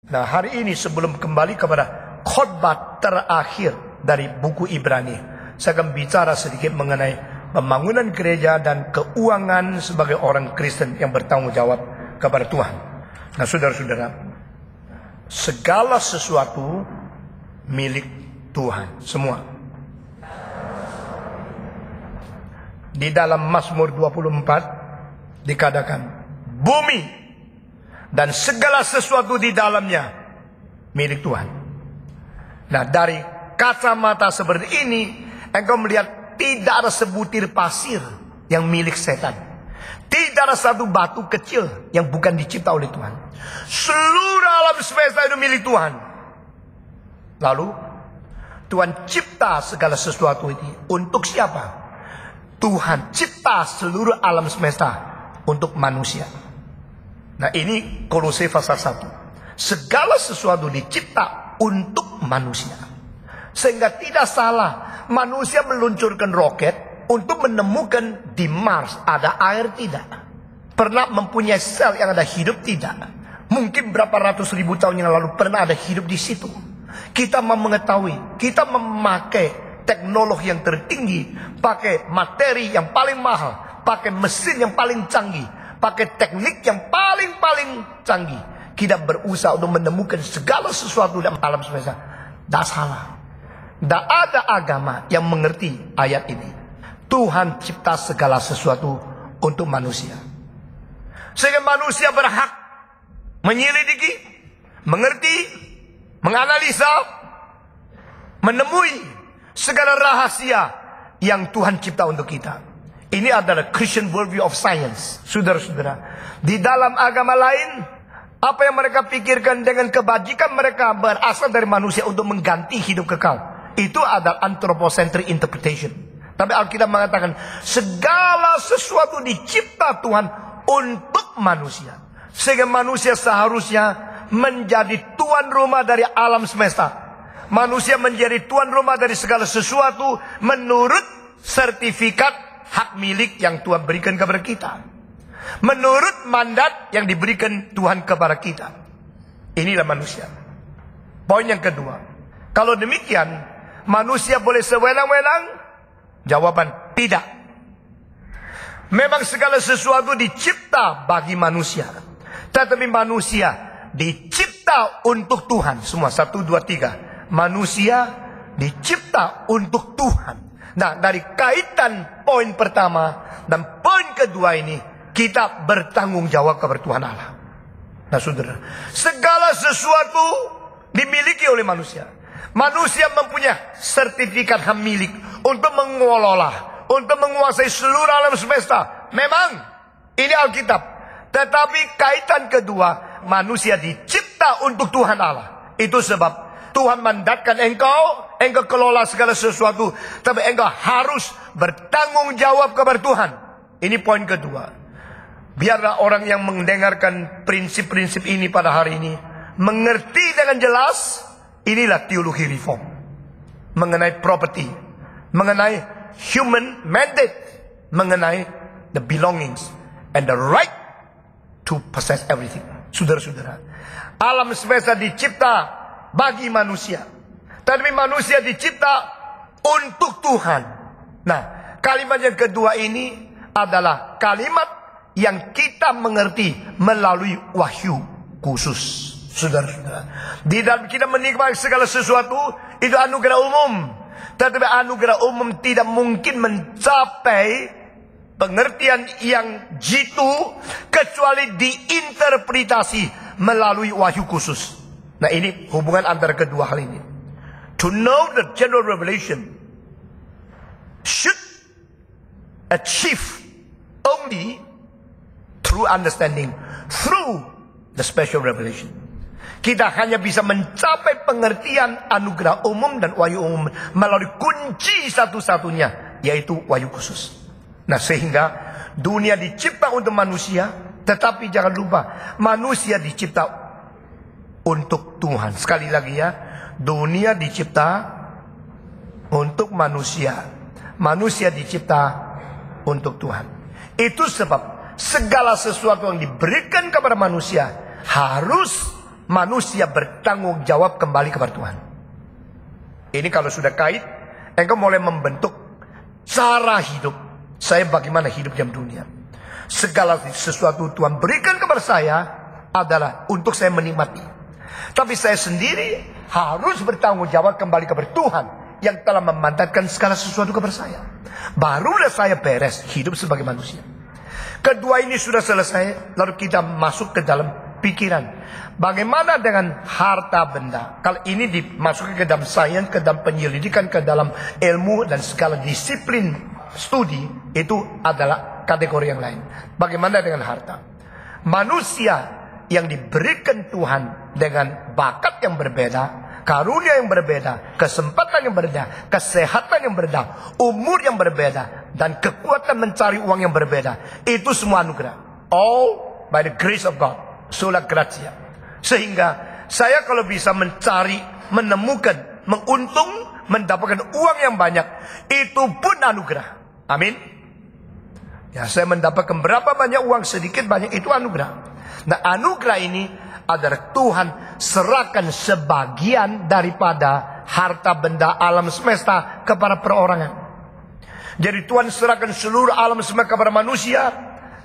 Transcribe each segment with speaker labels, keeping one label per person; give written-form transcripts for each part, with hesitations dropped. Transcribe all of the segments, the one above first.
Speaker 1: Nah, hari ini sebelum kembali kepada khotbah terakhir dari buku Ibrani, saya akan bicara sedikit mengenai pembangunan gereja dan keuangan sebagai orang Kristen yang bertanggung jawab kepada Tuhan. Nah, saudara-saudara, segala sesuatu milik Tuhan semua. Di dalam Mazmur 24 dikatakan, bumi dan segala sesuatu di dalamnya milik Tuhan. Nah, dari kacamata seperti ini, engkau melihat tidak ada sebutir pasir yang milik setan. Tidak ada satu batu kecil yang bukan dicipta oleh Tuhan. Seluruh alam semesta itu milik Tuhan. Lalu, Tuhan cipta segala sesuatu itu untuk siapa? Tuhan cipta seluruh alam semesta untuk manusia. Nah, ini Kolose pasal 1. Segala sesuatu dicipta untuk manusia. Sehingga tidak salah manusia meluncurkan roket untuk menemukan di Mars ada air, tidak. Pernah mempunyai sel yang ada hidup, tidak. Mungkin berapa ratus ribu tahun yang lalu pernah ada hidup di situ. Kita mau mengetahui, kita memakai teknologi yang tertinggi, pakai materi yang paling mahal, pakai mesin yang paling canggih, pakai teknik yang paling canggih. Kita berusaha untuk menemukan segala sesuatu dalam alam semesta. Tidak salah. Tidak ada agama yang mengerti ayat ini. Tuhan cipta segala sesuatu untuk manusia. Sehingga manusia berhak menyelidiki, mengerti, menganalisa, menemui segala rahasia yang Tuhan cipta untuk kita. Ini adalah Christian worldview of science. Saudara-saudara, di dalam agama lain, apa yang mereka pikirkan dengan kebajikan mereka berasal dari manusia untuk mengganti hidup kekal. Itu adalah anthropocentric interpretation. Tapi Alkitab mengatakan segala sesuatu dicipta Tuhan untuk manusia. Sehingga manusia seharusnya menjadi tuan rumah dari alam semesta. Manusia menjadi tuan rumah dari segala sesuatu menurut sertifikat hak milik yang Tuhan berikan kepada kita. Menurut mandat yang diberikan Tuhan kepada kita. Inilah manusia. Poin yang kedua. Kalau demikian, manusia boleh sewenang-wenang? Jawaban tidak. Memang segala sesuatu dicipta bagi manusia. Tetapi manusia dicipta untuk Tuhan. Semua 1, 2, 3. Manusia dicipta untuk Tuhan. Nah, dari kaitan poin pertama dan poin kedua ini, kita bertanggung jawab kepada Tuhan Allah. Nah, saudara, segala sesuatu dimiliki oleh manusia. Manusia mempunyai sertifikat hak milik untuk mengelola, untuk menguasai seluruh alam semesta. Memang ini Alkitab. Tetapi kaitan kedua, manusia dicipta untuk Tuhan Allah. Itu sebab Tuhan mandatkan engkau kelola segala sesuatu. Tapi engkau harus bertanggung jawab kepada Tuhan. Ini poin kedua. Biarlah orang yang mendengarkan prinsip-prinsip ini pada hari ini mengerti dengan jelas. Inilah teologi reform. Mengenai property. Mengenai human mandate. Mengenai the belongings and the right to possess everything. Saudara-saudara, alam semesta dicipta bagi manusia. Tapi manusia dicipta untuk Tuhan. Nah, kalimat yang kedua ini adalah kalimat yang kita mengerti melalui wahyu khusus. Saudara-saudara, di dalam kita menikmati segala sesuatu itu anugerah umum. Tetapi anugerah umum tidak mungkin mencapai pengertian yang jitu kecuali diinterpretasi melalui wahyu khusus. Nah, ini hubungan antara kedua hal ini. To know the general revelation should achieve only through understanding, through the special revelation. Kita hanya bisa mencapai pengertian anugerah umum dan wahyu umum melalui kunci satu-satunya, yaitu wahyu khusus. Nah, sehingga dunia dicipta untuk manusia, tetapi jangan lupa manusia dicipta untuk Tuhan. Sekali lagi ya, dunia dicipta untuk manusia, manusia dicipta untuk Tuhan. Itu sebab segala sesuatu yang diberikan kepada manusia harus manusia bertanggung jawab kembali kepada Tuhan. Ini kalau sudah kait, engkau mulai membentuk cara hidup. Saya bagaimana hidup dalam dunia. Segala sesuatu Tuhan berikan kepada saya adalah untuk saya menikmati. Tapi saya sendiri harus bertanggung jawab kembali kepada Tuhan yang telah memandatkan segala sesuatu kepada saya. Barulah saya beres hidup sebagai manusia. Kedua ini sudah selesai, lalu kita masuk ke dalam pikiran. Bagaimana dengan harta benda? Kalau ini dimasukkan ke dalam sains, ke dalam penyelidikan, ke dalam ilmu dan segala disiplin studi, itu adalah kategori yang lain. Bagaimana dengan harta? Manusia yang diberikan Tuhan dengan bakat yang berbeda, karunia yang berbeda, kesempatan yang berbeda, kesehatan yang berbeda, umur yang berbeda, dan kekuatan mencari uang yang berbeda. Itu semua anugerah. All by the grace of God. Sola gratia. Sehingga saya kalau bisa mencari, menemukan, menguntung, mendapatkan uang yang banyak, itu pun anugerah. Amin. Ya, saya mendapatkan berapa banyak uang, sedikit banyak, itu anugerah. Nah, anugerah ini adalah Tuhan serahkan sebagian daripada harta benda alam semesta kepada perorangan. Jadi Tuhan serahkan seluruh alam semesta kepada manusia,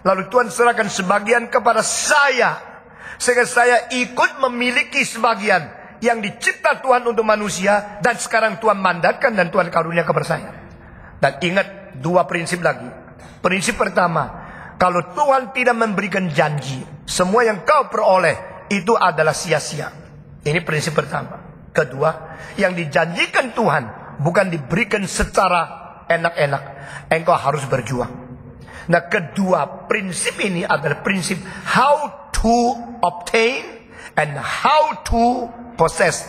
Speaker 1: lalu Tuhan serahkan sebagian kepada saya, sehingga saya ikut memiliki sebagian yang dicipta Tuhan untuk manusia, dan sekarang Tuhan mandatkan dan Tuhan karunia kepada saya. Dan ingat dua prinsip lagi. Prinsip pertama, kalau Tuhan tidak memberikan janji, semua yang kau peroleh itu adalah sia-sia. Ini prinsip pertama. Kedua, yang dijanjikan Tuhan bukan diberikan secara enak-enak. Engkau harus berjuang. Nah, kedua prinsip ini adalah prinsip how to obtain and how to possess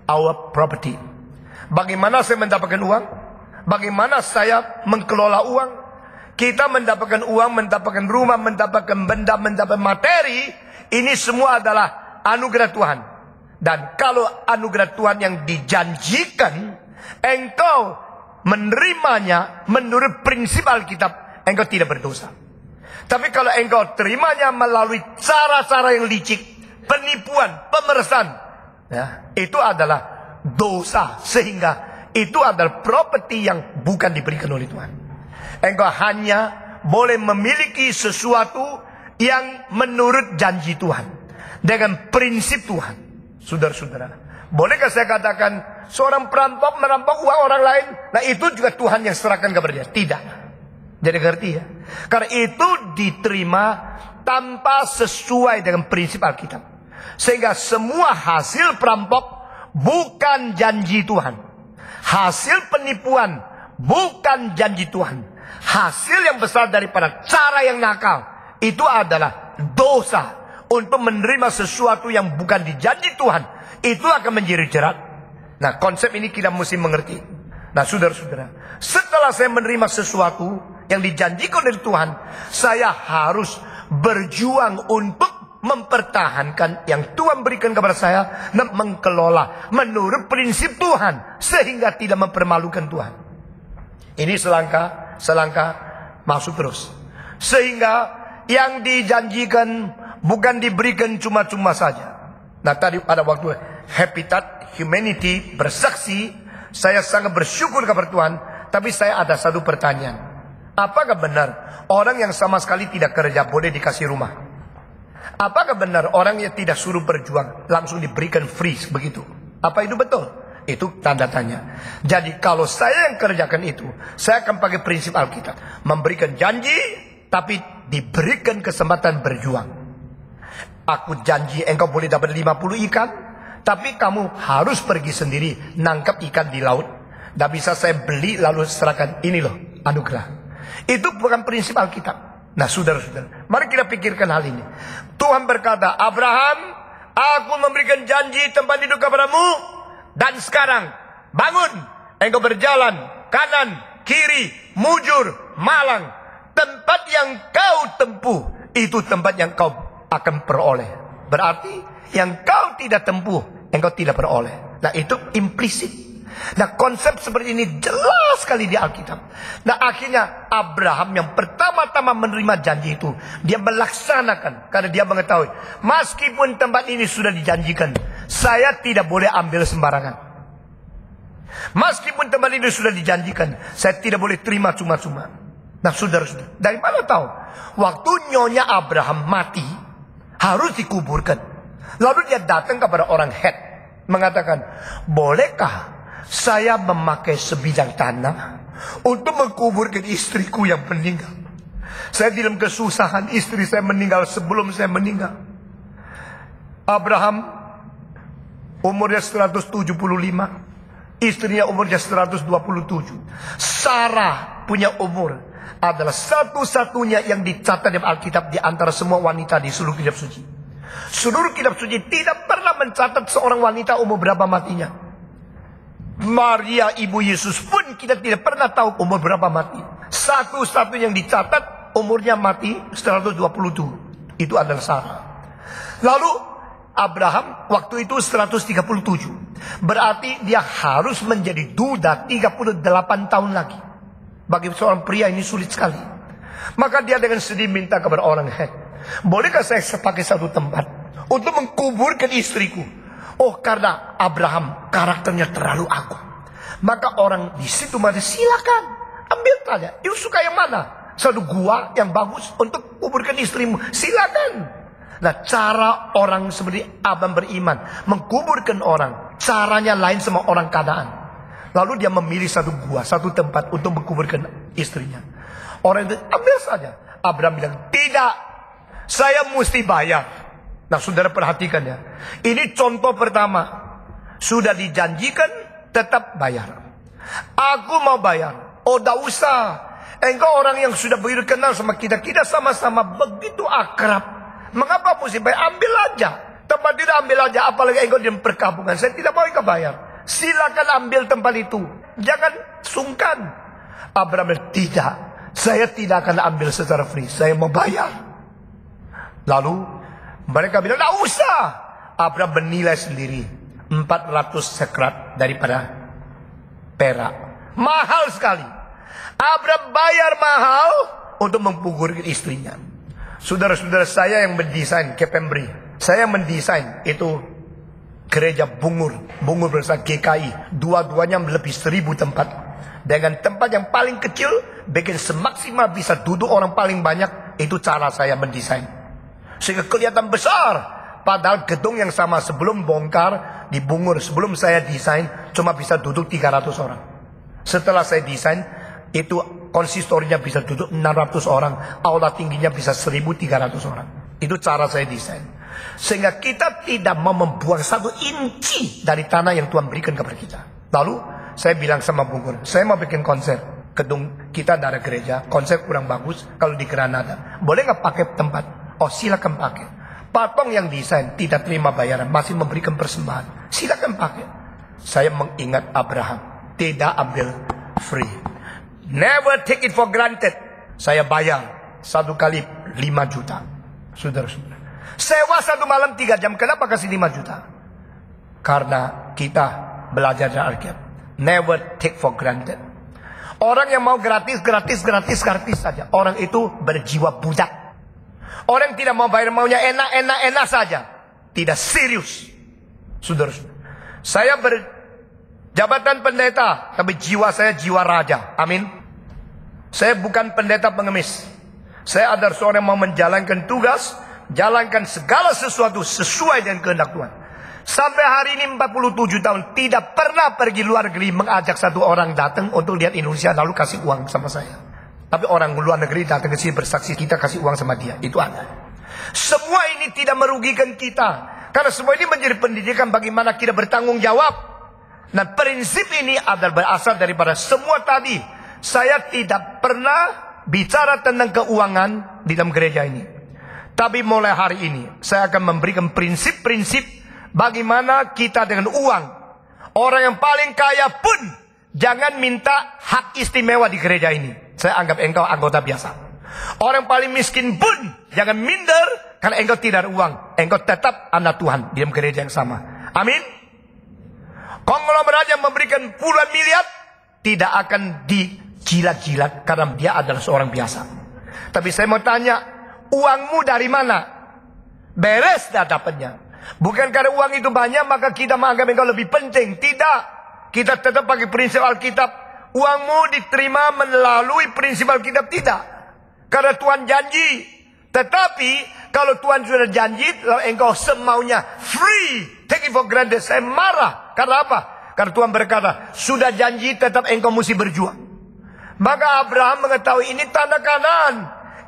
Speaker 1: our property. Bagaimana saya mendapatkan uang? Bagaimana saya mengelola uang? Kita mendapatkan uang, mendapatkan rumah, mendapatkan benda, mendapatkan materi. Ini semua adalah anugerah Tuhan. Dan kalau anugerah Tuhan yang dijanjikan, engkau menerimanya menurut prinsip Alkitab, engkau tidak berdosa. Tapi kalau engkau terimanya melalui cara-cara yang licik, penipuan, pemerasan, ya, itu adalah dosa. Sehingga itu adalah properti yang bukan diberikan oleh Tuhan. Engkau hanya boleh memiliki sesuatu yang menurut janji Tuhan, dengan prinsip Tuhan. Saudara-saudara, bolehkah saya katakan seorang perampok merampok uang orang lain, nah itu juga Tuhan yang serahkan kepada dia? Tidak. Jadi ngerti ya? Karena itu diterima tanpa sesuai dengan prinsip Alkitab. Sehingga semua hasil perampok bukan janji Tuhan. Hasil penipuan bukan janji Tuhan. Hasil yang besar daripada cara yang nakal itu adalah dosa. Untuk menerima sesuatu yang bukan dijanji Tuhan, itu akan menjadi jerat. Nah, konsep ini kita mesti mengerti. Nah, saudara-saudara, setelah saya menerima sesuatu yang dijanjikan dari Tuhan, saya harus berjuang untuk mempertahankan yang Tuhan berikan kepada saya, dan mengelola menurut prinsip Tuhan, sehingga tidak mempermalukan Tuhan. Ini selangkah masuk terus. Sehingga yang dijanjikan bukan diberikan cuma-cuma saja. Nah, tadi pada waktu Habitat Humanity bersaksi, saya sangat bersyukur kepada Tuhan. Tapi saya ada satu pertanyaan. Apakah benar orang yang sama sekali tidak kerja boleh dikasih rumah? Apakah benar orang yang tidak suruh berjuang langsung diberikan free begitu? Apa itu betul? Itu tanda tanya. Jadi kalau saya yang kerjakan itu, saya akan pakai prinsip Alkitab. Memberikan janji, tapi diberikan kesempatan berjuang. Aku janji engkau boleh dapat 50 ikan, tapi kamu harus pergi sendiri nangkap ikan di laut. Tidak bisa saya beli lalu serahkan. Ini loh anugerah. Itu bukan prinsip Alkitab. Nah, saudara-saudara, mari kita pikirkan hal ini. Tuhan berkata, Abraham, aku memberikan janji tempat hidup kepadamu, dan sekarang bangun, engkau berjalan kanan, kiri, mujur, malang. Tempat yang kau tempuh, itu tempat yang kau akan peroleh. Berarti yang kau tidak tempuh, engkau tidak peroleh. Nah, itu implisit. Nah, konsep seperti ini jelas sekali di Alkitab. Nah, akhirnya Abraham yang pertama-tama menerima janji itu, dia melaksanakan. Karena dia mengetahui, meskipun tempat ini sudah dijanjikan, saya tidak boleh ambil sembarangan. Meskipun tempat ini sudah dijanjikan, saya tidak boleh terima cuma-cuma. Nah, saudara-saudara, dari mana tahu? Waktu nyonya Abraham mati, harus dikuburkan. Lalu dia datang kepada orang Het, mengatakan, bolehkah saya memakai sebidang tanah untuk mengkuburkan istriku yang meninggal? Saya dalam kesusahan, istri saya meninggal sebelum saya meninggal. Abraham umurnya 175, istrinya umurnya 127. Sarah punya umur adalah satu-satunya yang dicatat dalam Alkitab di antara semua wanita di seluruh kitab suci. Seluruh kitab suci tidak pernah mencatat seorang wanita umur berapa matinya. Maria ibu Yesus pun kita tidak pernah tahu umur berapa mati. Satu-satunya yang dicatat umurnya mati 127. Itu adalah Sarah. Lalu Abraham waktu itu 137. Berarti dia harus menjadi duda 38 tahun lagi. Bagi seorang pria ini sulit sekali. Maka dia dengan sedih minta kepada orang Het, bolehkah saya pakai satu tempat untuk mengkuburkan istriku? Oh, karena Abraham karakternya terlalu agung. Maka orang di situ mati, silakan ambil saja. You suka yang mana? Satu gua yang bagus untuk kuburkan istrimu, silakan. Nah, cara orang seperti Abraham beriman mengkuburkan orang, caranya lain sama orang Kanaan. Lalu dia memilih satu gua, satu tempat untuk mengkuburkan istrinya. Orang itu ambil saja. Abraham bilang, tidak, saya mesti bayar. Nah, saudara perhatikan ya. Ini contoh pertama. Sudah dijanjikan, tetap bayar. Aku mau bayar. Oh, tidak usah. Engkau orang yang sudah begitu kenal sama kita. Kita sama-sama begitu akrab. Mengapa mesti bayar? Ambil aja. Tempat tidak ambil aja. Apalagi engkau di perkampungan. Saya tidak mau engkau bayar. Silakan ambil tempat itu. Jangan sungkan. Abraham bilang, tidak. Saya tidak akan ambil secara free. Saya mau bayar. Lalu mereka bilang, tidak usah. Abraham menilai sendiri 400 sekrat daripada perak. Mahal sekali. Abraham bayar mahal untuk mengkuburkan istrinya. Saudara-saudara, saya yang mendesain Kepembri. Saya mendesain itu gereja Bungur bersama GKI. Dua-duanya lebih 1000 tempat. Dengan tempat yang paling kecil, bikin semaksimal bisa duduk orang paling banyak. Itu cara saya mendesain. Sehingga kelihatan besar. Padahal gedung yang sama sebelum bongkar di Bungur, sebelum saya desain, cuma bisa duduk 300 orang. Setelah saya desain, itu konsistorinya bisa duduk 600 orang. Aula tingginya bisa 1300 orang. Itu cara saya desain. Sehingga kita tidak mau membuang 1 inci dari tanah yang Tuhan berikan kepada kita. Lalu saya bilang sama Bungur, saya mau bikin konser. Gedung kita tidak ada gereja, konsep kurang bagus. Kalau di Granada, boleh nggak pakai tempat? Oh, silakan pakai. Patong yang desain tidak terima bayaran, masih memberikan persembahan. Silakan pakai. Saya mengingat Abraham, tidak ambil free. Never take it for granted. Saya bayar 1 kali 5 juta. Saudara-saudara, sewa 1 malam 3 jam. Kenapa kasih 5 juta? Karena kita belajar dari Alkitab. Never take for granted. Orang yang mau gratis saja. Orang itu berjiwa budak. Orang tidak mau bayar, maunya enak saja. Tidak serius. Saudara-saudara, saya berjabatan pendeta, tapi jiwa saya jiwa raja. Amin. Saya bukan pendeta pengemis. Saya adalah seorang yang mau menjalankan tugas, jalankan segala sesuatu sesuai dengan kehendak Tuhan. Sampai hari ini 47 tahun tidak pernah pergi luar negeri mengajak satu orang datang untuk lihat Indonesia lalu kasih uang sama saya. Tapi orang luar negeri datang ke sini bersaksi, kita kasih uang sama dia. Itu ada. Semua ini tidak merugikan kita. Karena semua ini menjadi pendidikan bagaimana kita bertanggung jawab. Nah, prinsip ini adalah berasal daripada semua tadi. Saya tidak pernah bicara tentang keuangan di dalam gereja ini. Tapi mulai hari ini, saya akan memberikan prinsip-prinsip bagaimana kita dengan uang. Orang yang paling kaya pun jangan minta hak istimewa di gereja ini. Saya anggap engkau anggota biasa. Orang paling miskin pun jangan minder karena engkau tidak ada uang. Engkau tetap anak Tuhan di dalam gereja yang sama. Amin. Konglomerat yang memberikan puluhan miliar tidak akan dijilat-jilat karena dia adalah seorang biasa. Tapi saya mau tanya, uangmu dari mana? Beres dah dapatnya. Bukan karena uang itu banyak maka kita menganggap engkau lebih penting. Tidak. Kita tetap pakai prinsip Alkitab. Uangmu diterima melalui prinsip Alkitab. Tidak. Karena Tuhan janji. Tetapi kalau Tuhan sudah janji, lalu engkau semaunya free, take it for granted, saya marah. Karena apa? Karena Tuhan berkata, sudah janji tetap engkau mesti berjuang. Maka Abraham mengetahui ini tanda Kanaan,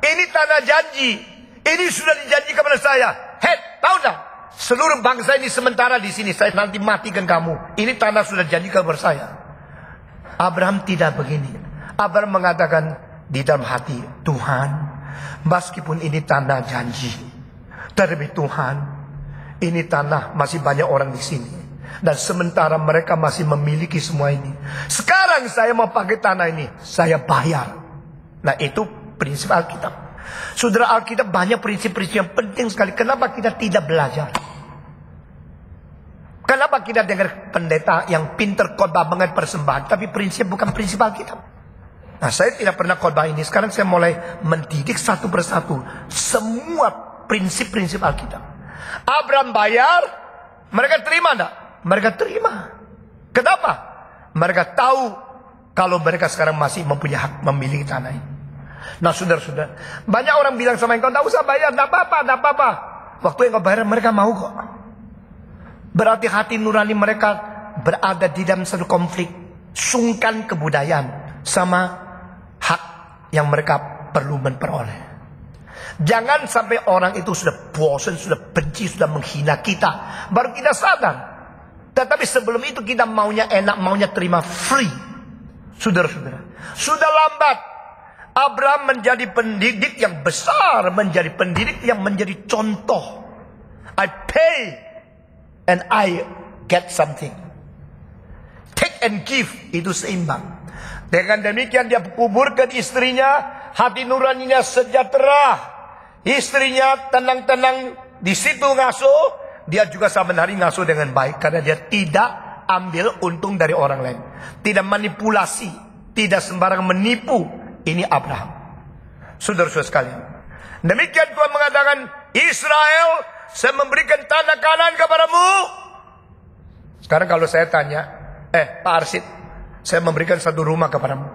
Speaker 1: ini tanda janji, ini sudah dijanjikan kepada saya. Hei, tahu tak? Seluruh bangsa ini sementara di sini, saya nanti matikan kamu. Ini tanda sudah janji kepada saya. Abraham tidak begini. Abraham mengatakan di dalam hati, Tuhan, meskipun ini tanda janji, tetapi Tuhan, ini tanah masih banyak orang di sini. Dan sementara mereka masih memiliki semua ini. Sekarang saya mau pakai tanah ini, saya bayar. Nah itu prinsip Alkitab. Saudara, Alkitab banyak prinsip-prinsip yang penting sekali. Kenapa kita tidak belajar? Kenapa kita dengar pendeta yang pinter khotbah banget persembahan, tapi prinsip bukan prinsip Alkitab? Nah, saya tidak pernah khotbah ini. Sekarang saya mulai mendidik satu persatu semua prinsip-prinsip Alkitab. Abraham bayar, mereka terima enggak? Mereka terima. Kenapa? Mereka tahu kalau mereka sekarang masih mempunyai hak memiliki tanah ini. Nah, saudara-saudara, banyak orang bilang sama engkau, tidak usah bayar, tidak apa-apa, tidak apa-apa. Waktu engkau bayar, mereka mau kok. Berarti hati nurani mereka berada di dalam satu konflik, sungkan kebudayaan sama hak yang mereka perlu memperoleh. Jangan sampai orang itu sudah bosan, sudah benci, sudah menghina kita, baru kita sadar. Tetapi sebelum itu kita maunya enak, maunya terima free. Saudara-saudara, sudah lambat. Abraham menjadi pendidik yang besar, menjadi pendidik yang menjadi contoh. I pay and I get something. Take and give itu seimbang. Dengan demikian dia kuburkan istrinya, hati nuraninya sejahtera. Istrinya tenang-tenang di situ ngasuh. Dia juga sama hari ngasuh dengan baik. Karena dia tidak ambil untung dari orang lain. Tidak manipulasi. Tidak sembarang menipu. Ini Abraham. Saudara-saudara sekalian. Demikian Tuhan mengatakan, Israel, saya memberikan tanah Kanaan kepadamu. Sekarang kalau saya tanya, Pak Arsid, saya memberikan satu rumah kepadamu.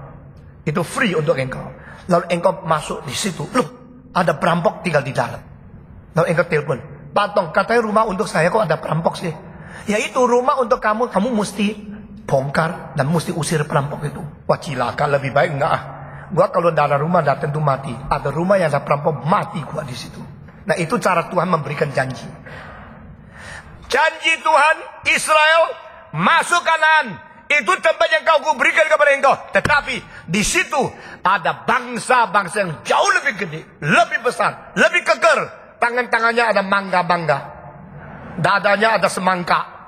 Speaker 1: Itu free untuk engkau. Lalu engkau masuk di situ. Loh, ada perampok tinggal di dalam. Lalu engkau telepon, Pak Tong, katanya rumah untuk saya kok ada perampok sih. Ya itu rumah untuk kamu. Kamu mesti bongkar dan mesti usir perampok itu. Wah cilaka, lebih baik enggak ah. Gua kalau tidak ada rumah dah tentu mati. Ada rumah yang ada perampok, mati gua di situ. Nah itu cara Tuhan memberikan janji. Janji Tuhan, Israel masuk Kanaan. Itu tempat yang kau berikan kepada engkau. Tetapi di situ ada bangsa-bangsa yang jauh lebih gede, lebih besar, lebih kekar. Tangan-tangannya ada mangga-mangga, dadanya ada semangka.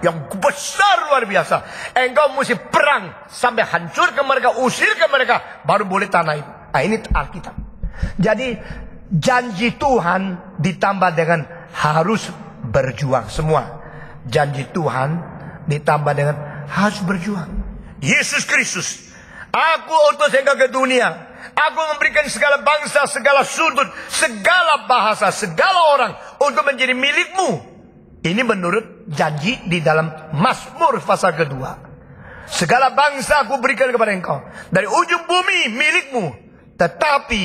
Speaker 1: Yang besar luar biasa. Engkau mesti perang sampai hancur ke mereka, usir ke mereka, baru boleh tanah itu. Nah ini Alkitab. Jadi janji Tuhan ditambah dengan harus berjuang semua. Janji Tuhan ditambah dengan harus berjuang. Yesus Kristus, aku utus engkau ke dunia. Aku memberikan segala bangsa, segala sudut, segala bahasa, segala orang untuk menjadi milikmu. Ini menurut janji di dalam Mazmur pasal kedua. Segala bangsa aku berikan kepada engkau. Dari ujung bumi milikmu. Tetapi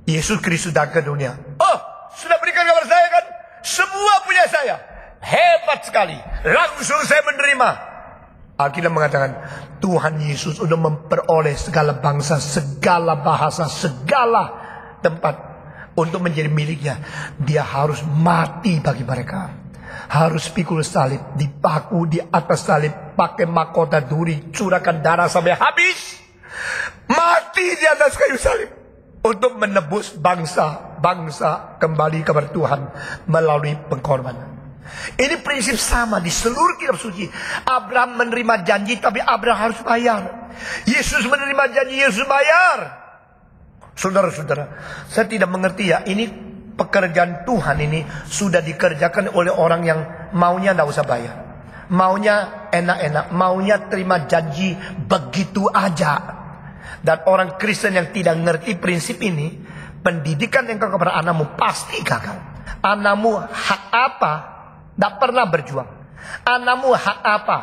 Speaker 1: Yesus Kristus datang ke dunia. Oh, sudah berikan kepada saya kan? Semua punya saya. Hebat sekali. Langsung saya menerima. Alkitab mengatakan Tuhan Yesus sudah memperoleh segala bangsa, segala bahasa, segala tempat untuk menjadi miliknya. Dia harus mati bagi mereka. Harus pikul salib, dipaku di atas salib, pakai mahkota duri, curahkan darah sampai habis, mati di atas kayu salib untuk menebus bangsa kembali kepada Tuhan melalui pengorbanan. Ini prinsip sama di seluruh kitab suci. Abraham menerima janji, tapi Abraham harus bayar. Yesus menerima janji, Yesus bayar. Saudara-saudara, saya tidak mengerti ya, ini pekerjaan Tuhan ini sudah dikerjakan oleh orang yang maunya tidak usah bayar. Maunya enak-enak, maunya terima janji begitu aja. Dan orang Kristen yang tidak ngerti prinsip ini, pendidikan engkau kepada anakmu pasti gagal. Anakmu hak apa? Tidak pernah berjuang. Anakmu hak apa?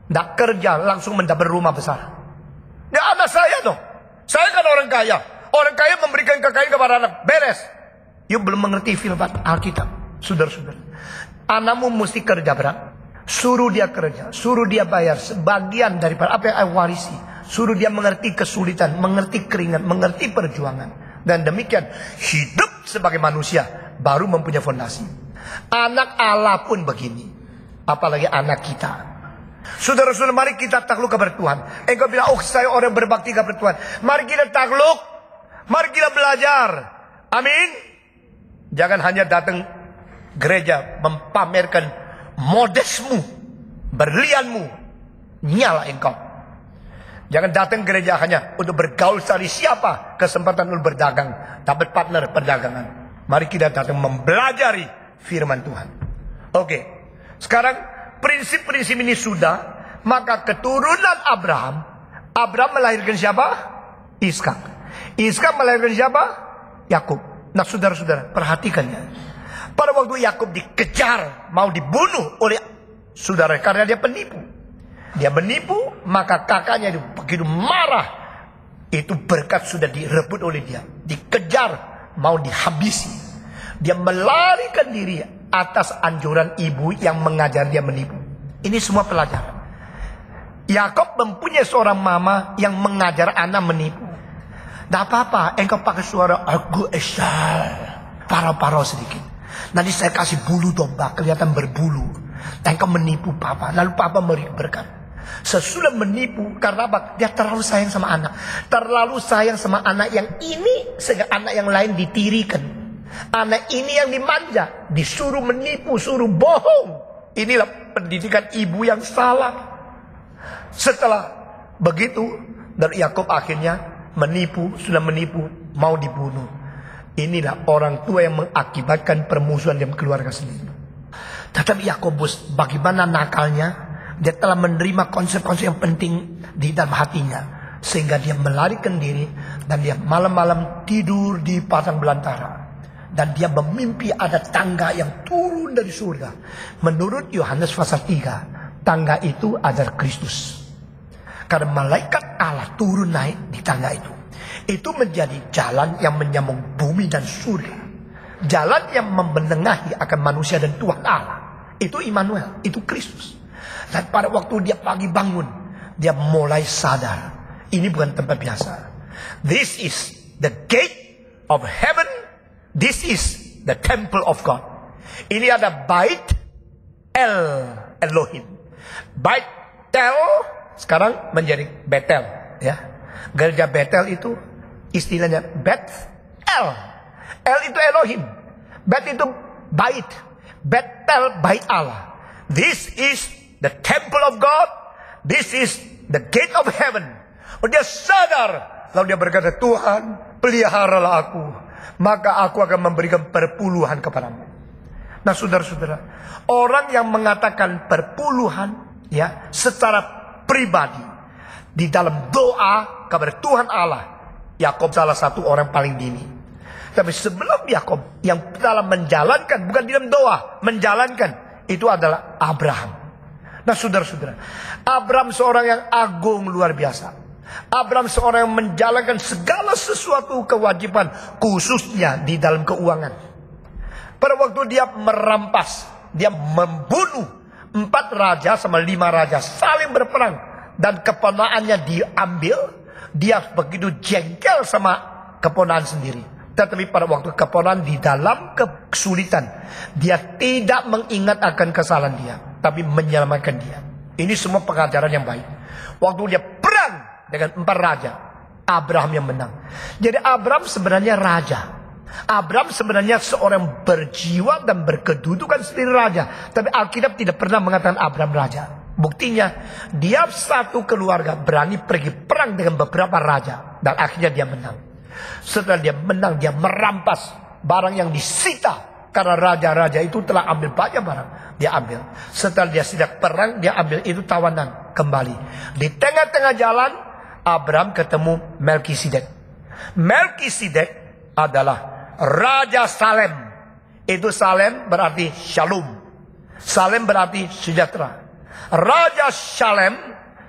Speaker 1: Tidak kerja langsung mendapat rumah besar. Ya anak saya dong. Saya kan orang kaya. Orang kaya memberikan kekayaan kepada anak. Beres. You belum mengerti firman Alkitab. Saudara-saudara. Anakmu mesti kerja berat. Suruh dia kerja. Suruh dia bayar sebagian daripada apa yang warisi. Suruh dia mengerti kesulitan. Mengerti keringat. Mengerti perjuangan. Dan demikian. Hidup sebagai manusia. Baru mempunyai fondasi. Anak Allah pun begini. Apalagi anak kita. Saudara-saudara, mari kita takluk kepada Tuhan. Engkau bilang, oh saya orang berbakti kepada Tuhan. Mari kita takluk. Mari kita belajar. Amin. Jangan hanya datang gereja mempamerkan modesmu, berlianmu, nyala engkau. Jangan datang gereja hanya untuk bergaul cari siapa kesempatan untuk berdagang, dapat partner perdagangan. Mari kita datang mempelajari firman Tuhan. Oke. Sekarang prinsip-prinsip ini sudah, maka keturunan Abraham melahirkan siapa? Ishak. Ishak melahirkan siapa? Yakub. Nah, saudara-saudara, perhatikan ya. Pada waktu Yakub dikejar, mau dibunuh oleh saudara karena dia penipu. Dia menipu, maka kakaknya itu begitu marah. Itu berkat sudah direbut oleh dia. Dikejar, mau dihabisi. Dia melarikan diri atas anjuran ibu yang mengajar dia menipu. Ini semua pelajaran. Yakub mempunyai seorang mama yang mengajar anak menipu. Tidak apa-apa, engkau pakai suara aku esal, parau-parau sedikit. Nanti saya kasih bulu domba, kelihatan berbulu. Engkau menipu papa, lalu papa memberi berkat. Sesudah menipu, karena apa? Dia terlalu sayang sama anak. Terlalu sayang sama anak yang ini, sehingga anak yang lain ditirikan. Anak ini yang dimanja, disuruh menipu, suruh bohong. Inilah pendidikan ibu yang salah. Setelah begitu, dari Yakub akhirnya menipu, sudah menipu, mau dibunuh. Inilah orang tua yang mengakibatkan permusuhan dalam keluarga sendiri. Tetapi Yakobus bagaimana nakalnya? Dia telah menerima konsep-konsep yang penting di dalam hatinya. Sehingga dia melarikan diri. Dan dia malam-malam tidur di padang belantara. Dan dia memimpi ada tangga yang turun dari surga. Menurut Yohanes pasal 3. Tangga itu adalah Kristus. Karena malaikat Allah turun naik di tangga itu. Itu menjadi jalan yang menyambung bumi dan surga. Jalan yang membenengahi akan manusia dan Tuhan Allah. Itu Immanuel, itu Kristus. Dan pada waktu dia pagi bangun, dia mulai sadar. Ini bukan tempat biasa. This is the gate of heaven. This is the temple of God. Ini ada Bait Elohim. Bait Tel sekarang menjadi Betel, ya. Gereja Betel itu istilahnya Bet El. El itu Elohim. Bet itu Bait. Betel Bait Allah. This is the temple of God. This is the gate of heaven. Dia sadar. Lalu dia berkata, Tuhan, peliharalah aku. Maka aku akan memberikan perpuluhan kepadamu. Nah, saudara-saudara, orang yang mengatakan perpuluhan, ya, secara pribadi di dalam doa kepada Tuhan Allah, Yakub salah satu orang paling dini. Tapi sebelum Yakub yang telah menjalankan, bukan di dalam doa, menjalankan, itu adalah Abraham. Nah, saudara-saudara, Abraham seorang yang agung luar biasa. Abraham seorang yang menjalankan segala sesuatu kewajiban, khususnya di dalam keuangan. Pada waktu dia merampas, dia membunuh 4 raja sama 5 raja saling berperang, dan keponakannya diambil. Dia begitu jengkel sama keponakan sendiri. Tetapi pada waktu keponakan di dalam kesulitan, dia tidak mengingat akan kesalahan dia, tapi menyelamatkan dia. Ini semua pengajaran yang baik. Waktu dia perang dengan 4 raja, Abraham yang menang. Jadi Abraham sebenarnya raja. Abraham sebenarnya seorang berjiwa dan berkedudukan sendiri raja. Tapi Alkitab tidak pernah mengatakan Abraham raja. Buktinya, dia satu keluarga berani pergi perang dengan beberapa raja. Dan akhirnya dia menang. Setelah dia menang, dia merampas barang yang disita Karena raja-raja itu telah ambil banyak barang. Dia ambil. Setelah dia siap perang, dia ambil itu tawanan kembali. Di tengah-tengah jalan, Abraham ketemu Melkisedek. Melkisedek adalah Raja Salem. Itu Salem berarti Shalom. Salem berarti sejahtera. Raja Salem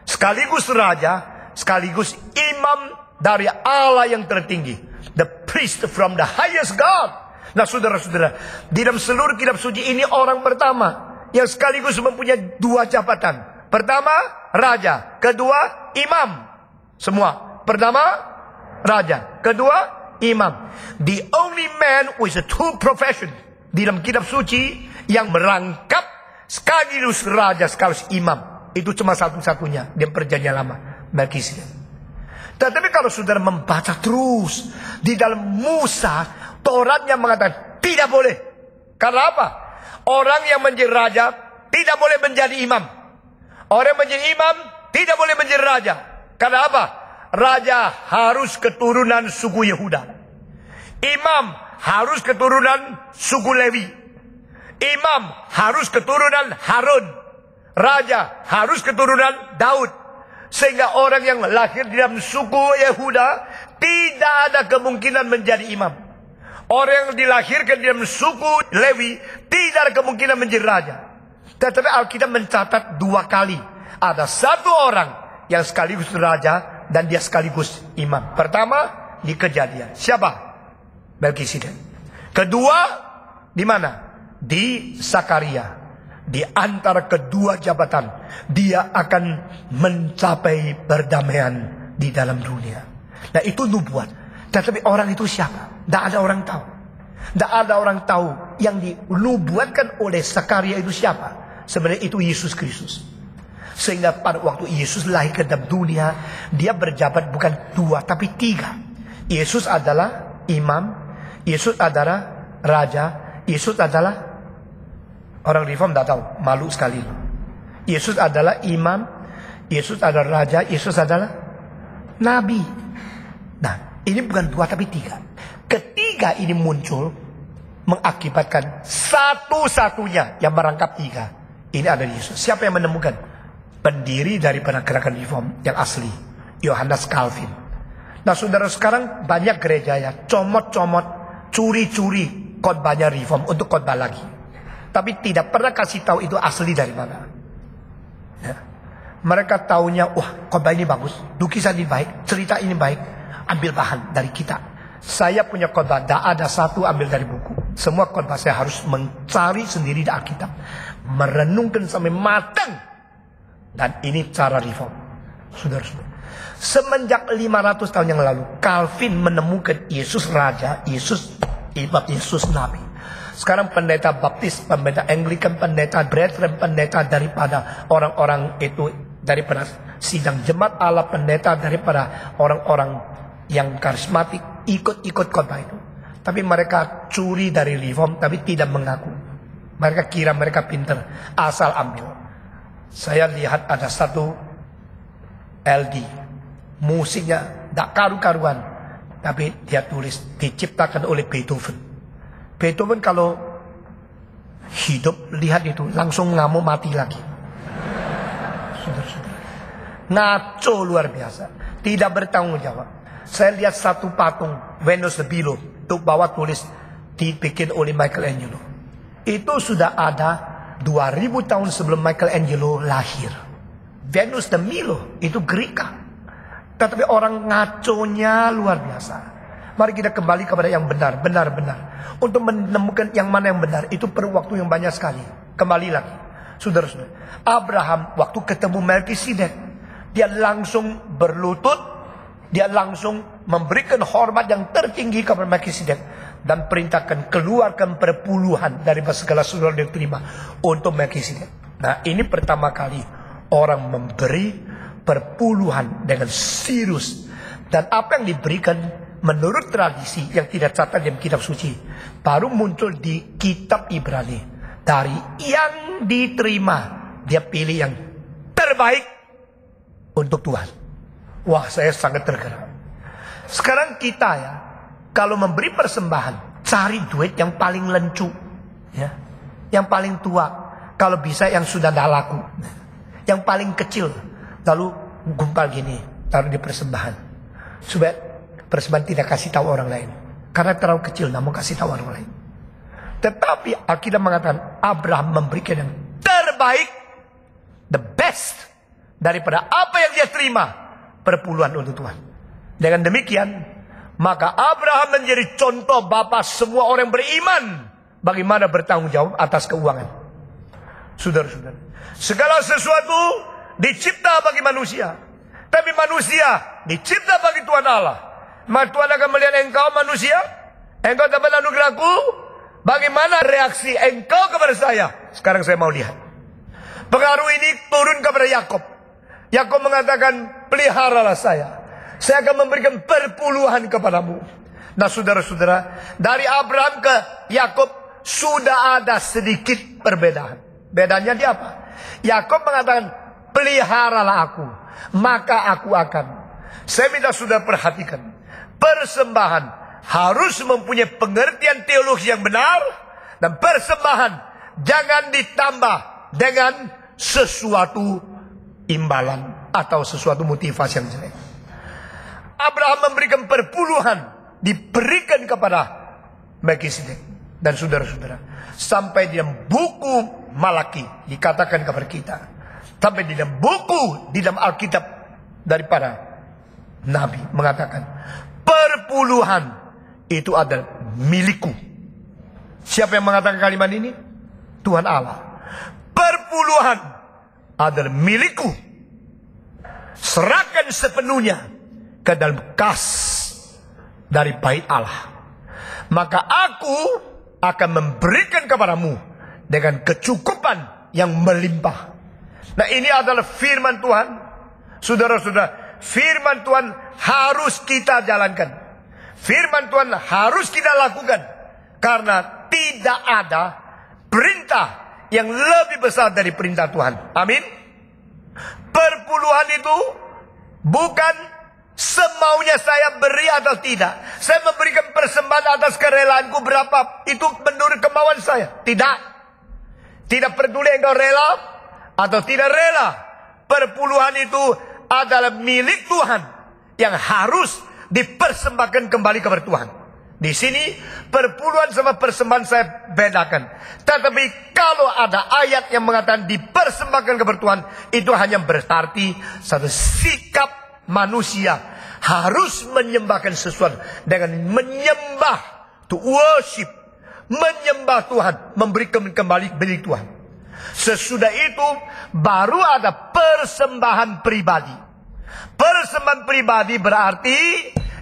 Speaker 1: sekaligus raja, sekaligus imam dari Allah yang tertinggi. The priest from the highest God. Nah saudara-saudara, di dalam seluruh kitab suci ini orang pertama yang sekaligus mempunyai dua jabatan. Pertama, raja. Kedua, imam. Semua. Pertama, raja. Kedua, imam. The only man with a two profession di dalam kitab suci yang merangkap sekaligus raja, sekaligus imam. Itu cuma satu-satunya di perjanjian lama, Melkisedek. Tetapi kalau saudara membaca terus di dalam Musa, Tauratnya mengatakan tidak boleh. Karena apa? Orang yang menjadi raja tidak boleh menjadi imam. Orang yang menjadi imam tidak boleh menjadi raja. Karena apa? Raja harus keturunan suku Yehuda. Imam harus keturunan suku Lewi. Imam harus keturunan Harun. Raja harus keturunan Daud. Sehingga orang yang lahir di dalam suku Yehuda tidak ada kemungkinan menjadi imam. Orang yang dilahirkan di dalam suku Lewi tidak ada kemungkinan menjadi raja. Tetapi Alkitab mencatat dua kali. Ada satu orang yang sekaligus raja dan dia sekaligus imam. Pertama di Kejadian. Siapa? Melkisedek. Kedua di mana? Di Zakaria. Di antara kedua jabatan dia akan mencapai perdamaian di dalam dunia. Nah itu nubuat. Tetapi orang itu siapa? Tidak ada orang tahu. Tidak ada orang tahu yang dinubuatkan oleh Zakaria itu siapa. Sebenarnya itu Yesus Kristus. Sehingga pada waktu Yesus lahir ke dalam dunia, dia berjabat bukan dua tapi tiga. Yesus adalah imam, Yesus adalah raja, Yesus adalah, orang reform tidak tahu, malu sekali. Yesus adalah imam, Yesus adalah raja, Yesus adalah nabi. Nah, ini bukan dua tapi tiga. Ketiga ini muncul mengakibatkan satu-satunya yang merangkap tiga. Ini ada Yesus. Siapa yang menemukan? Pendiri daripada gerakan reform yang asli, Yohanes Calvin. Nah saudara, sekarang banyak gereja ya comot-comot, curi-curi khotbahnya reform untuk khotbah lagi. Tapi tidak pernah kasih tahu itu asli dari mana. Ya. Mereka taunya, wah khotbah ini bagus, lukisan ini baik, cerita ini baik, ambil bahan dari kita. Saya punya khotbah, tidak ada satu ambil dari buku. Semua khotbah saya harus mencari sendiri di Alkitab, merenungkan sampai matang. Dan ini cara reform. Saudara-saudara, semenjak 500 tahun yang lalu Calvin menemukan Yesus Raja, Yesus Imam, Yesus Nabi. Sekarang pendeta Baptis, pendeta Anglikan, pendeta Brethren, pendeta daripada orang-orang itu, daripada sidang jemaat Allah, pendeta daripada orang-orang yang karismatik ikut-ikut khotbah itu. Tapi mereka curi dari reform, tapi tidak mengaku. Mereka kira mereka pintar, asal ambil. Saya lihat ada satu LD, musiknya tak karu-karuan, tapi dia tulis diciptakan oleh Beethoven. Beethoven kalau hidup lihat itu langsung ngamuk mati lagi. Saudara-saudara, ngaco luar biasa, tidak bertanggung jawab. Saya lihat satu patung Venus de Milo, untuk bawah tulis dibikin oleh Michelangelo. Itu sudah ada 2000 tahun sebelum Michelangelo lahir. Venus de Milo itu Greka. Tetapi orang ngaconya luar biasa. Mari kita kembali kepada yang benar. Untuk menemukan yang mana yang benar, itu perlu waktu yang banyak sekali. Kembali lagi, saudara-saudara, Abraham waktu ketemu Melkisedek, dia langsung berlutut. Dia langsung memberikan hormat yang tertinggi kepada Melkisedek dan perintahkan keluarkan perpuluhan dari segala sesuatu yang diterima untuk Melkisedek. Nah, ini pertama kali orang memberi perpuluhan dengan serius, dan apa yang diberikan menurut tradisi yang tidak catat dalam kitab suci baru muncul di kitab Ibrani. Dari yang diterima, dia pilih yang terbaik untuk Tuhan. Wah, saya sangat tergerak. Sekarang kita ya, kalau memberi persembahan, cari duit yang paling lencu. Ya. Yang paling tua, kalau bisa yang sudah tidak laku. Yang paling kecil, lalu gumpal gini, taruh di persembahan. Supaya persembahan tidak kasih tahu orang lain. Karena terlalu kecil, tidak mau kasih tahu orang lain. Tetapi Alkitab mengatakan Abraham memberikan yang terbaik, the best, daripada apa yang dia terima, perpuluhan untuk Tuhan. Dengan demikian, maka Abraham menjadi contoh bapa semua orang beriman. Bagaimana bertanggung jawab atas keuangan. Saudara-saudara, segala sesuatu dicipta bagi manusia. Tapi manusia dicipta bagi Tuhan Allah. Maka Tuhan akan melihat engkau manusia, engkau dapat anugerahku, bagaimana reaksi engkau kepada saya. Sekarang saya mau lihat. Pengaruh ini turun kepada Yakub. Yakub mengatakan, peliharalah saya akan memberikan perpuluhan kepadamu. Nah saudara-saudara, dari Abraham ke Yakub sudah ada sedikit perbedaan. Bedanya di apa? Yakub mengatakan, peliharalah aku, maka aku akan. Saya minta saudara perhatikan, persembahan harus mempunyai pengertian teologi yang benar. Dan persembahan jangan ditambah dengan sesuatu imbalan atau sesuatu motivasi yang jelek. Abraham memberikan perpuluhan, diberikan kepada Melkisedek. Dan saudara-saudara, sampai di dalam buku Malaki dikatakan kepada kita, sampai di dalam buku, di dalam Alkitab daripada Nabi mengatakan, perpuluhan itu adalah milikku. Siapa yang mengatakan kalimat ini? Tuhan Allah. Perpuluhan adalah milikku. Serahkan sepenuhnya ke dalam kas dari bait Allah. Maka aku akan memberikan kepadamu dengan kecukupan yang melimpah. Nah ini adalah firman Tuhan. Saudara-saudara, firman Tuhan harus kita jalankan. Firman Tuhan harus kita lakukan. Karena tidak ada perintah yang lebih besar dari perintah Tuhan. Amin. Perpuluhan itu bukan semaunya saya beri atau tidak. Saya memberikan persembahan atas kerelaanku berapa, itu menurut kemauan saya. Tidak. Tidak peduli engkau rela atau tidak rela. Perpuluhan itu adalah milik Tuhan yang harus dipersembahkan kembali kepada Tuhan. Di sini perpuluhan sama persembahan saya bedakan. Tetapi kalau ada ayat yang mengatakan dipersembahkan kepada Tuhan, itu hanya berarti satu sikap manusia harus menyembahkan sesuatu dengan menyembah, to worship, menyembah Tuhan, memberikan kembali milik Tuhan. Sesudah itu baru ada persembahan pribadi. Persembahan pribadi berarti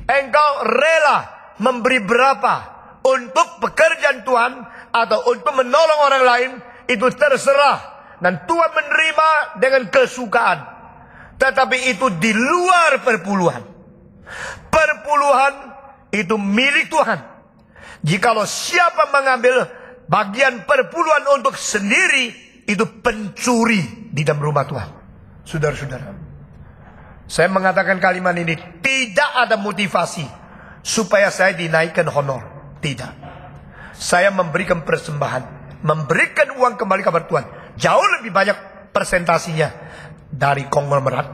Speaker 1: engkau rela memberi berapa untuk pekerjaan Tuhan atau untuk menolong orang lain, itu terserah. Dan Tuhan menerima dengan kesukaan. Tetapi itu di luar perpuluhan. Perpuluhan itu milik Tuhan. Jikalau siapa mengambil bagian perpuluhan untuk sendiri, itu pencuri di dalam rumah Tuhan. Saudara-saudara, saya mengatakan kalimat ini, tidak ada motivasi supaya saya dinaikkan honor. Tidak. Saya memberikan persembahan, memberikan uang kembali kepada Tuhan, jauh lebih banyak persentasinya dari konglomerat.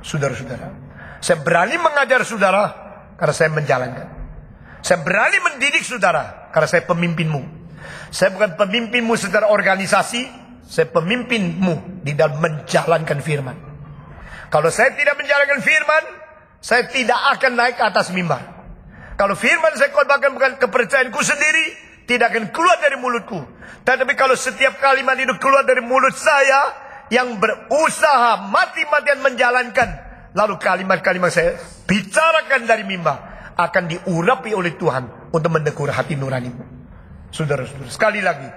Speaker 1: Saudara-saudara, saya berani mengajar saudara karena saya menjalankan. Saya berani mendidik saudara karena saya pemimpinmu. Saya bukan pemimpinmu secara organisasi, saya pemimpinmu di dalam menjalankan firman. Kalau saya tidak menjalankan firman, saya tidak akan naik ke atas mimbar. Kalau firman saya khotbahkan bukan kepercayaanku sendiri, tidak akan keluar dari mulutku. Tetapi kalau setiap kalimat itu keluar dari mulut saya, yang berusaha mati-matian menjalankan, lalu kalimat-kalimat saya bicarakan dari mimbar, akan diurapi oleh Tuhan untuk mendekur hati nuranimu. Saudara-saudara, sekali lagi,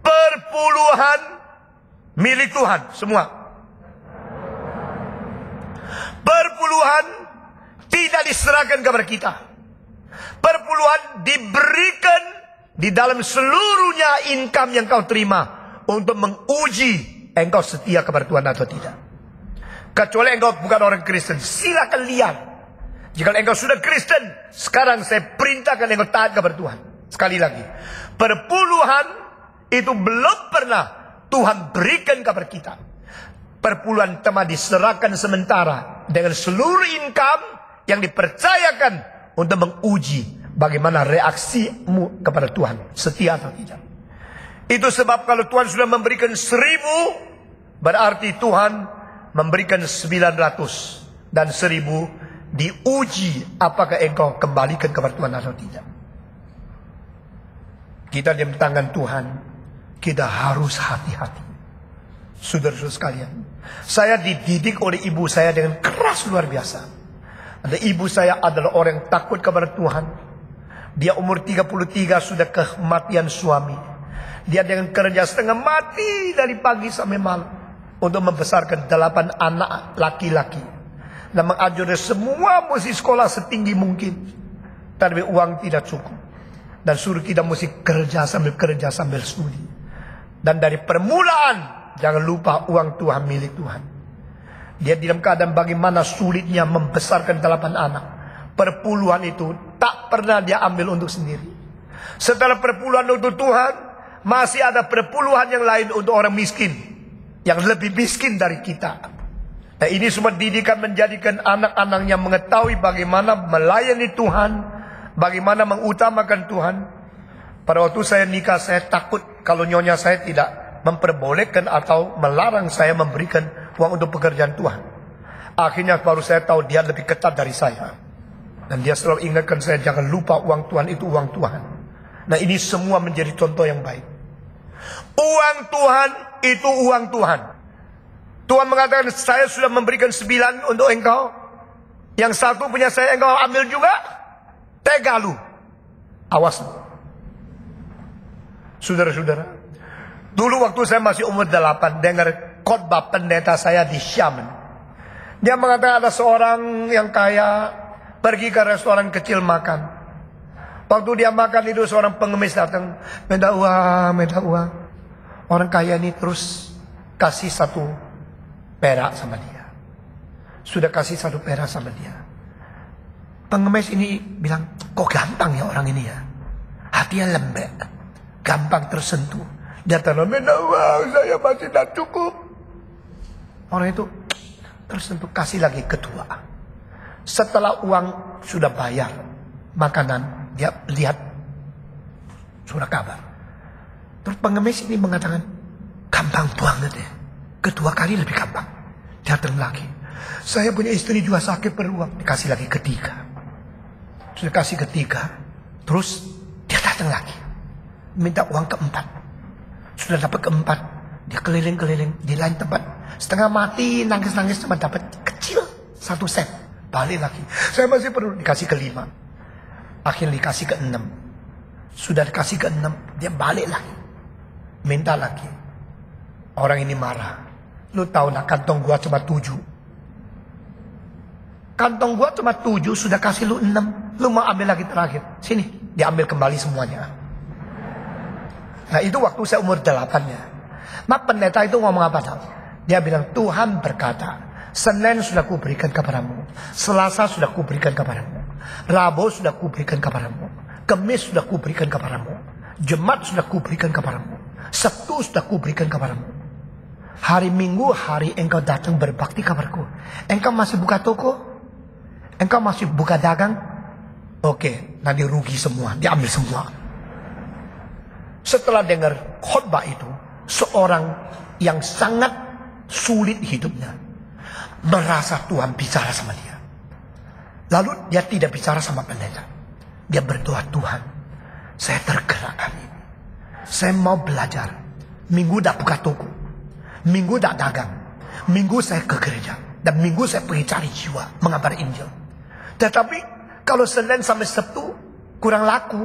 Speaker 1: perpuluhan milik Tuhan semua. Perpuluhan tidak diserahkan kepada kita. Perpuluhan diberikan di dalam seluruhnya income yang kau terima untuk menguji engkau setia kepada Tuhan atau tidak. Kecuali engkau bukan orang Kristen, silakan lihat. Jika engkau sudah Kristen, sekarang saya perintahkan engkau taat kepada Tuhan. Sekali lagi, perpuluhan itu belum pernah Tuhan berikan kepada kita. Perpuluhan cuma diserahkan sementara dengan seluruh income yang dipercayakan untuk menguji bagaimana reaksimu kepada Tuhan, setia atau tidak. Itu sebab kalau Tuhan sudah memberikan 1000, berarti Tuhan memberikan 900 dan 1000 diuji apakah engkau kembalikan kepada Tuhan atau tidak. Kita di tangan Tuhan, kita harus hati-hati. Saudara-saudara sekalian, saya dididik oleh ibu saya dengan keras luar biasa. Ada ibu saya adalah orang yang takut kepada Tuhan. Dia umur 33 sudah kematian suami. Dia dengan kerja setengah mati dari pagi sampai malam untuk membesarkan 8 anak laki-laki. Dan mengajari semua mesti sekolah setinggi mungkin. Tapi uang tidak cukup. Dan suruh kita mesti kerja sambil studi. Dan dari permulaan, jangan lupa uang Tuhan milik Tuhan. Dia dalam keadaan bagaimana sulitnya membesarkan 8 anak. Perpuluhan itu tak pernah dia ambil untuk sendiri. Setelah perpuluhan untuk Tuhan, masih ada perpuluhan yang lain untuk orang miskin, yang lebih miskin dari kita. Nah, ini semua didikan menjadikan anak-anaknya mengetahui bagaimana melayani Tuhan, bagaimana mengutamakan Tuhan. Pada waktu saya nikah, saya takut kalau nyonya saya tidak memperbolehkan atau melarang saya memberikan uang untuk pekerjaan Tuhan. Akhirnya baru saya tahu dia lebih ketat dari saya. Dan dia selalu ingatkan saya, jangan lupa uang Tuhan itu uang Tuhan. Nah, ini semua menjadi contoh yang baik. Uang Tuhan itu uang Tuhan. Tuhan mengatakan, saya sudah memberikan 9 untuk engkau. Yang satu punya saya, engkau ambil juga. Tega lu. Awas lu. Saudara-saudara, dulu waktu saya masih umur 8, dengar khotbah pendeta saya di Syam. Dia mengatakan ada seorang yang kaya pergi ke restoran kecil makan. Waktu dia makan itu seorang pengemis datang, minta uang. Orang kaya ini terus kasih 1 perak sama dia. Sudah kasih 1 perak sama dia. Pengemis ini bilang, kok gampang ya orang ini ya. Hatinya lembek, gampang tersentuh. Dia tanam, minta uang, saya masih tidak cukup. Orang itu tersentuh, kasih lagi kedua. Setelah uang sudah bayar makanan, dia lihat surat kabar. Terus pengemis ini mengatakan, gampang banget ya. Kedua kali lebih gampang. Datang lagi, saya punya istri juga sakit perlu uang. Dikasih lagi ketiga. Sudah kasih ketiga, terus dia datang lagi, minta uang keempat. Sudah dapat keempat, dia keliling-keliling di lain tempat. Setengah mati, nangis-nangis cuma dapat kecil 1 sen. Balik lagi, saya masih perlu, dikasih ke-5. Akhirnya dikasih ke-6. Sudah dikasih ke-6, dia balik lagi, minta lagi. Orang ini marah. Lu tahu nak, kantong gua cuma 7. Kantong gua cuma 7, sudah kasih lu 6. Lu mau ambil lagi terakhir, sini, diambil kembali semuanya. Nah, itu waktu saya umur 8-nya. Mak pendeta itu ngomong apa tahu? Dia bilang, Tuhan berkata, Senin sudah kuberikan kepadamu, Selasa sudah kuberikan kepadamu, Rabu sudah kuberikan kepadamu, Kamis sudah kuberikan kepadamu, Jumat sudah kuberikan kepadamu, Sabtu sudah kuberikan kepadamu. Hari Minggu, hari engkau datang berbakti kepadaku. Engkau masih buka toko? Engkau masih buka dagang? Oke, nanti rugi semua, diambil semua. Setelah dengar khotbah itu, seorang yang sangat sulit hidupnya merasa Tuhan bicara sama dia. Lalu dia tidak bicara sama pendeta. Dia berdoa, Tuhan, saya tergerak hari ini. Saya mau belajar. Minggu tak buka toko, Minggu tak dagang, Minggu saya ke gereja, dan Minggu saya pergi cari jiwa, mengabar Injil. Tetapi kalau Senin sampai Sabtu kurang laku,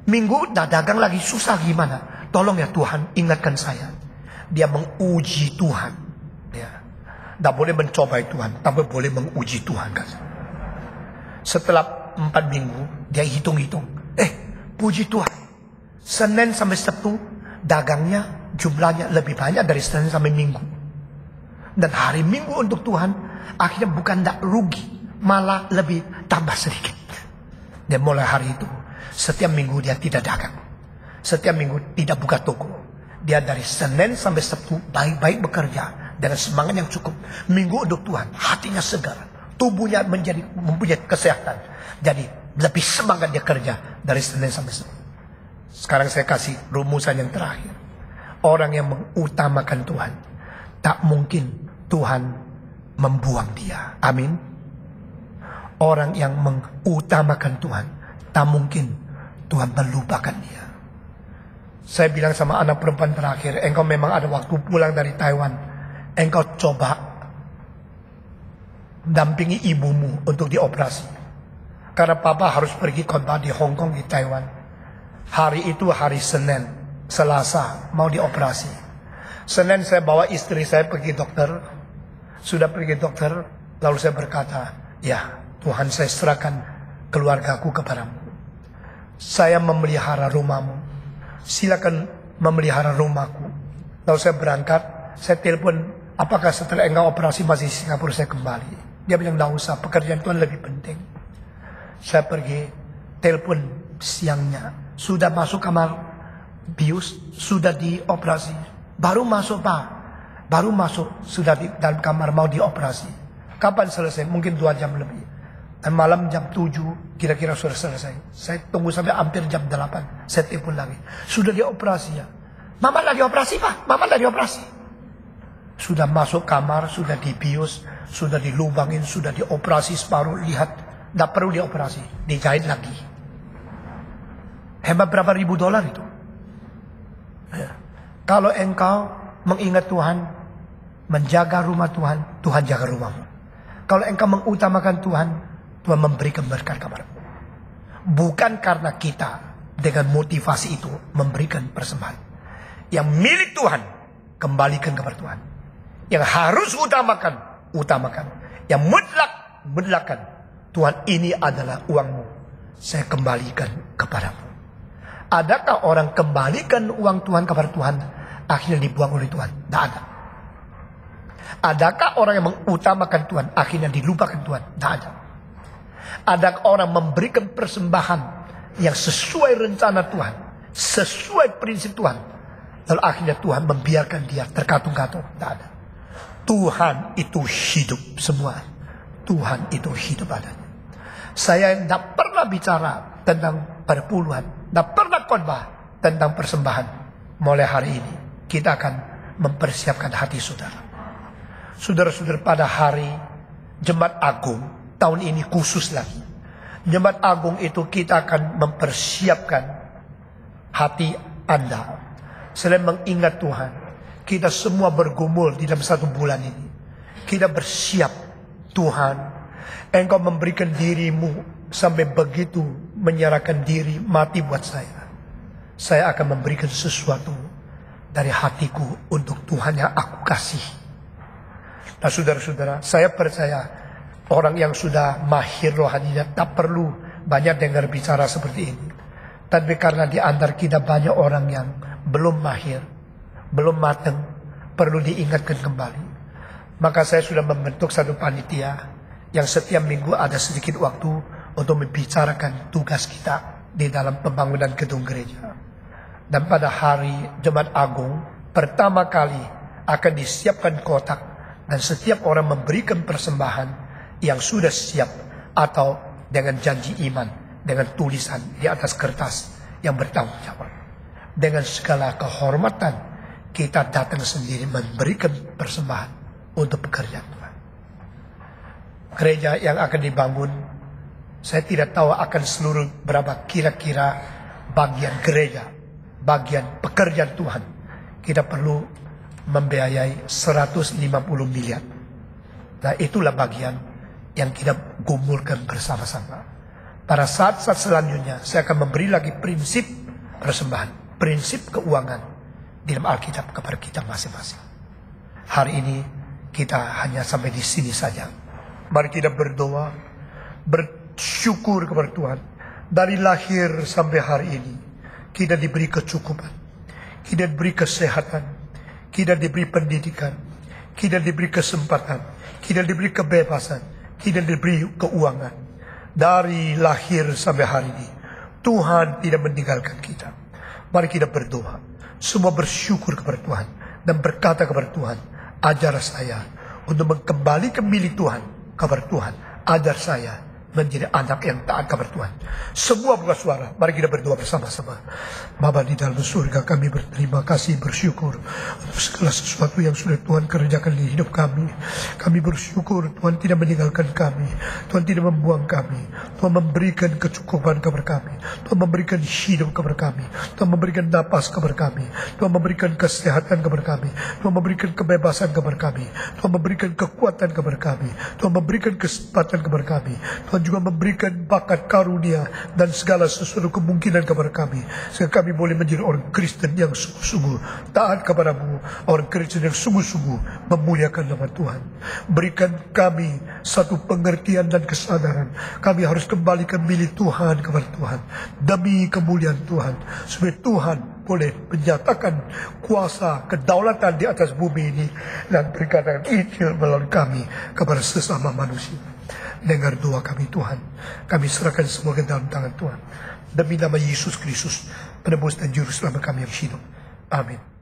Speaker 1: Minggu tak dagang lagi, susah gimana? Tolong ya Tuhan, ingatkan saya. Dia menguji Tuhan. Ya. Tak boleh mencobai Tuhan, tapi boleh menguji Tuhan. Setelah 4 minggu, dia hitung-hitung. Puji Tuhan, Senin sampai Sabtu dagangnya jumlahnya lebih banyak dari Senin sampai Minggu. Dan hari Minggu untuk Tuhan, akhirnya bukan tak rugi, malah lebih tambah sedikit. Dan mulai hari itu, setiap minggu dia tidak dagang. Setiap minggu tidak buka toko. Dia dari Senin sampai Sabtu baik-baik bekerja dengan semangat yang cukup. Minggu untuk Tuhan, hatinya segar, tubuhnya mempunyai kesehatan. Jadi lebih semangat dia kerja dari Senin sampai Sabtu. Sekarang saya kasih rumusan yang terakhir. Orang yang mengutamakan Tuhan, tak mungkin Tuhan membuang dia. Amin. Orang yang mengutamakan Tuhan, tak mungkin Tuhan melupakan dia. Saya bilang sama anak perempuan terakhir, engkau memang ada waktu pulang dari Taiwan. Engkau coba dampingi ibumu untuk dioperasi. Karena papa harus pergi khotbah di Hong Kong, di Taiwan. Hari itu hari Senin, Selasa mau dioperasi. Senin saya bawa istri saya pergi dokter. Sudah pergi dokter, lalu saya berkata, ya Tuhan, saya serahkan keluargaku kepadamu. Saya memelihara rumahmu, silakan memelihara rumahku. Lalu saya berangkat, saya telepon, apakah setelah engkau operasi masih di Singapura saya kembali? Dia bilang, tidak usah, pekerjaan Tuhan lebih penting. Saya pergi, telepon siangnya, sudah masuk kamar bius, sudah dioperasi. Baru masuk Pak, baru masuk, sudah di dalam kamar mau dioperasi. Kapan selesai? Mungkin 2 jam lebih. Dan malam jam 7 kira-kira sudah selesai. Saya tunggu sampai hampir jam 8. Saya telepon lagi. Sudah dioperasi ya? Mama lagi operasi Pak, Mama lagi operasi. Sudah masuk kamar, sudah dibius, sudah dilubangin, sudah dioperasi separuh. Lihat, tidak perlu dioperasi, dijahit lagi. Hebat berapa ribu dolar itu? Ya. Kalau engkau mengingat Tuhan, menjaga rumah Tuhan, Tuhan jaga rumahmu. Kalau engkau mengutamakan Tuhan, Tuhan memberikan berkat kepadamu. Bukan karena kita dengan motivasi itu memberikan persembahan. Yang milik Tuhan, kembalikan kepada Tuhan. Yang harus utamakan. Yang mutlakkan. Tuhan, ini adalah uangmu, saya kembalikan kepadamu. Adakah orang kembalikan uang Tuhan kepada Tuhan, akhirnya dibuang oleh Tuhan? Tidak ada. Adakah orang yang mengutamakan Tuhan, akhirnya dilupakan Tuhan? Tidak ada. Adakah orang memberikan persembahan yang sesuai rencana Tuhan, sesuai prinsip Tuhan, lalu akhirnya Tuhan membiarkan dia terkatung-katung? Tidak ada. Tuhan itu hidup semua. Tuhan itu hidup adanya. Saya tidak pernah bicara tentang perpuluhan, tidak pernah khotbah tentang persembahan. Mulai hari ini kita akan mempersiapkan hati saudara. Saudara-saudara, pada hari Jumat Agung tahun ini khusus lagi. Jumat Agung itu kita akan mempersiapkan hati Anda. Selain mengingat Tuhan, kita semua bergumul di dalam 1 bulan ini. Kita bersiap, Tuhan, Engkau memberikan dirimu sampai begitu menyerahkan diri mati buat saya. Saya akan memberikan sesuatu dari hatiku untuk Tuhan yang aku kasih. Nah saudara-saudara, saya percaya orang yang sudah mahir rohaninya tak perlu banyak dengar bicara seperti ini. Tapi karena di antara kita banyak orang yang belum mahir, belum matang, perlu diingatkan kembali. Maka saya sudah membentuk satu panitia yang setiap minggu ada sedikit waktu untuk membicarakan tugas kita di dalam pembangunan gedung gereja. Dan pada hari Jumat Agung pertama kali akan disiapkan kotak, dan setiap orang memberikan persembahan yang sudah siap atau dengan janji iman, dengan tulisan di atas kertas yang bertanggung jawab. Dengan segala kehormatan kita datang sendiri memberikan persembahan untuk pekerjaan Tuhan. Gereja yang akan dibangun, saya tidak tahu akan seluruh berapa kira-kira bagian gereja, bagian pekerjaan Tuhan. Kita perlu membiayai 150 miliar. Nah itulah bagian yang kita gumulkan bersama-sama. Pada saat-saat selanjutnya saya akan memberi lagi prinsip persembahan, prinsip keuangan di dalam Alkitab kepada kita masing-masing. Hari ini kita hanya sampai di sini saja. Mari kita berdoa, bersyukur kepada Tuhan. Dari lahir sampai hari ini kita diberi kecukupan, kita diberi kesehatan, kita diberi pendidikan, kita diberi kesempatan, kita diberi kebebasan, kita diberi keuangan. Dari lahir sampai hari ini Tuhan tidak meninggalkan kita. Mari kita berdoa. Semua bersyukur kepada Tuhan. Dan berkata kepada Tuhan, ajar saya untuk mengembalikan milik Tuhan kepada Tuhan. Ajar saya menjadi anak yang taat kepada Tuhan. Semua buka suara, mari kita berdoa bersama-sama. Bapa di dalam surga, kami berterima kasih, bersyukur untuk segala sesuatu yang sudah Tuhan kerjakan di hidup kami. Kami bersyukur Tuhan tidak meninggalkan kami, Tuhan tidak membuang kami, Tuhan memberikan kecukupan kepada kami, Tuhan memberikan hidup kepada kami, Tuhan memberikan napas kepada kami, Tuhan memberikan kesehatan kepada kami, Tuhan memberikan kebebasan kepada kami, Tuhan memberikan kekuatan kepada kami, Tuhan memberikan kesempatan kepada kami, Tuhan juga memberikan bakat karunia dan segala sesuatu kemungkinan kepada kami, sehingga kami boleh menjadi orang Kristen yang sungguh-sungguh taat kepadamu, orang Kristen yang sungguh-sungguh memuliakan nama Tuhan. Berikan kami satu pengertian dan kesadaran, kami harus kembalikan milik Tuhan kepada Tuhan demi kemuliaan Tuhan, supaya Tuhan boleh menyatakan kuasa kedaulatan di atas bumi ini dan berkatakan Injil melalui kami kepada sesama manusia. Dengar doa kami Tuhan, kami serahkan semua ke dalam tangan Tuhan, demi nama Yesus Kristus, penebus dan juru selamat kami yang hidup. Amin.